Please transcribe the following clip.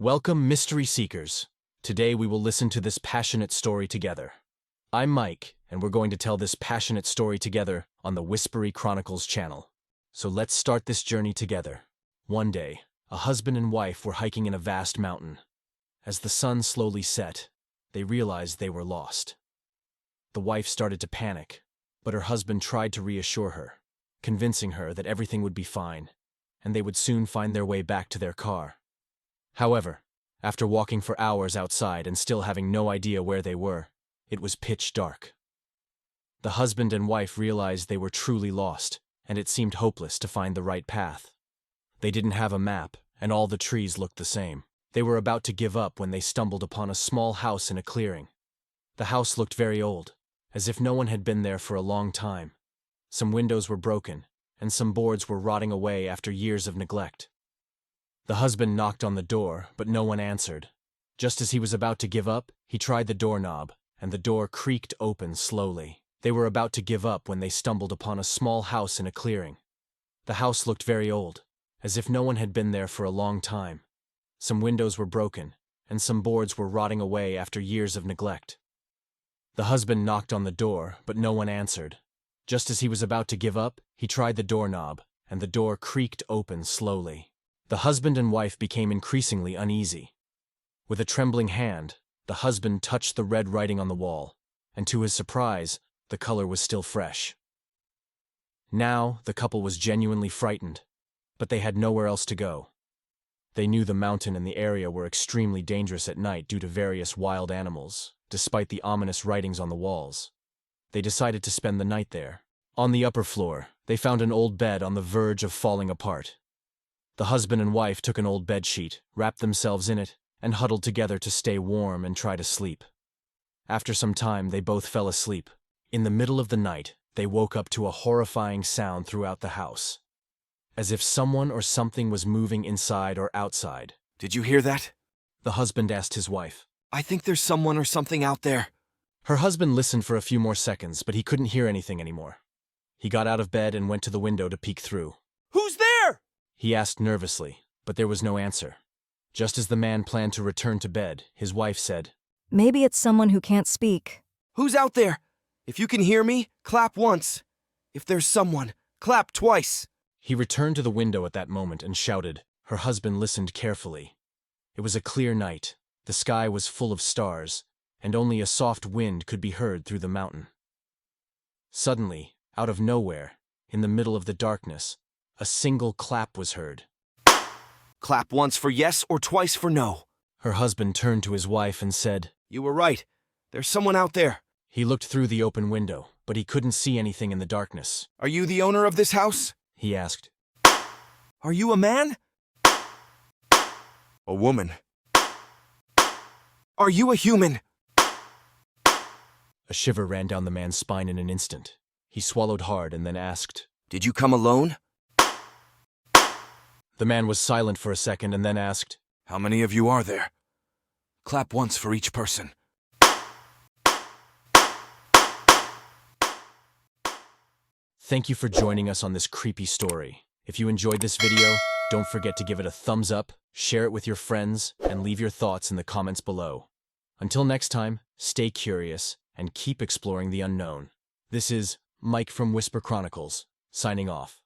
Welcome, mystery seekers. Today we will listen to this passionate story together. I'm Mike, and we're going to tell this passionate story together on the Whispery Chronicles channel. So let's start this journey together. One day, a husband and wife were hiking in a vast mountain. As the sun slowly set, they realized they were lost. The wife started to panic, but her husband tried to reassure her, convincing her that everything would be fine, and they would soon find their way back to their car. However, after walking for hours outside and still having no idea where they were, it was pitch dark. The husband and wife realized they were truly lost, and it seemed hopeless to find the right path. They didn't have a map, and all the trees looked the same. They were about to give up when they stumbled upon a small house in a clearing. The house looked very old, as if no one had been there for a long time. Some windows were broken, and some boards were rotting away after years of neglect. The husband knocked on the door, but no one answered. Just as he was about to give up, he tried the doorknob, and the door creaked open slowly. They were about to give up when they stumbled upon a small house in a clearing. The house looked very old, as if no one had been there for a long time. Some windows were broken, and some boards were rotting away after years of neglect. The husband knocked on the door, but no one answered. Just as he was about to give up, he tried the doorknob, and the door creaked open slowly. The husband and wife became increasingly uneasy. With a trembling hand, the husband touched the red writing on the wall, and to his surprise, the color was still fresh. Now, the couple was genuinely frightened, but they had nowhere else to go. They knew the mountain and the area were extremely dangerous at night due to various wild animals, despite the ominous writings on the walls. They decided to spend the night there. On the upper floor, they found an old bed on the verge of falling apart. The husband and wife took an old bedsheet, wrapped themselves in it, and huddled together to stay warm and try to sleep. After some time, they both fell asleep. In the middle of the night, they woke up to a horrifying sound throughout the house, as if someone or something was moving inside or outside. Did you hear that? The husband asked his wife. I think there's someone or something out there. Her husband listened for a few more seconds, but he couldn't hear anything anymore. He got out of bed and went to the window to peek through. Who's there? He asked nervously, but there was no answer. Just as the man planned to return to bed, his wife said, Maybe it's someone who can't speak. Who's out there? If you can hear me, clap once. If there's someone, clap twice. He returned to the window at that moment and shouted. Her husband listened carefully. It was a clear night. The sky was full of stars, and only a soft wind could be heard through the mountain. Suddenly, out of nowhere, in the middle of the darkness, a single clap was heard. Clap once for yes or twice for no. Her husband turned to his wife and said, You were right. There's someone out there. He looked through the open window, but he couldn't see anything in the darkness. Are you the owner of this house? He asked. Are you a man? A woman? Are you a human? A shiver ran down the man's spine in an instant. He swallowed hard and then asked, Did you come alone? The man was silent for a second and then asked, How many of you are there? Clap once for each person. Thank you for joining us on this creepy story. If you enjoyed this video, don't forget to give it a thumbs up, share it with your friends, and leave your thoughts in the comments below. Until next time, stay curious and keep exploring the unknown. This is Mike from Whisper Chronicles, signing off.